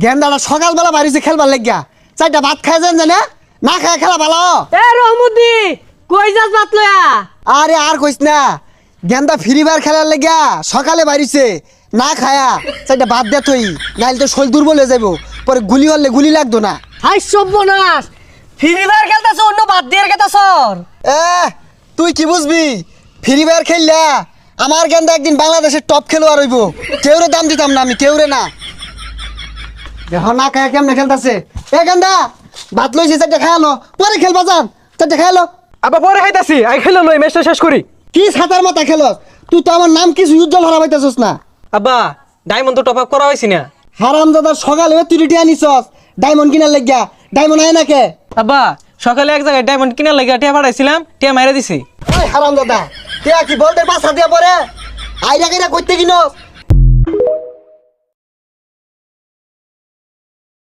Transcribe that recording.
গেন্দাটা সকালবেলা বাড়িছে খেলবার লাগিয়া চারটা ভাত খাই যান জানে না খায় খেলা ভালো। এ রহমতি কই যাস ভাত লয়া? আরে আর কইস না, গেন্দা ফ্রি ফায়ার খেলার লাগিয়া সকালে বাড়িছে না খায়া চারটা ভাত দে তুই, নাইলে তো শরীর দুর্বল হয়ে যাবো, পরে গুলি হলে গুলি লাগতো না। হাই সর্বনাশ, ফ্রি ফায়ার খেলতাছ অন্য বাদ দিয়ে খেলতাছ? এ তুই কি বুঝবি, ফ্রি ফায়ার খেললা আমার গেন্দা একদিন বাংলাদেশের টপ খেলোয়াড় হইব, কেউরে দাম দিতাম না আমি, কেউরে না। দেখো না খায়া কেমনে খেলতেছে। এ গেন্দা ভাত লইছি চারটা খায়ালো, পরে খেলবা যান, চারটা খায়ালো। আবার পরে খাইতাছি, আই খেলো লই ম্যাচটা শেষ করি। কি ছাতার মাথা খেলস তুই, তো আমার নাম কিছু উজ্জ্বল হরাবাইতেছস না। আব্বা ডায়মন্ড তো টপ আপ করা হয়েছি না। হারাম দাদা সকালে তুই রিটি আনিছস ডায়মন্ড কিনার লাগিয়া, ডায়মন্ড আয় না কে? আব্বা সকালে এক জায়গায় ডায়মন্ড কিনার লাগে টিয়া পাঠাইছিলাম, টিয়া মাইরা দিছি। ওই হারাম দাদা কে কি বলতে পাছা দিয়া পরে আইরা কইরা কইতে কিনস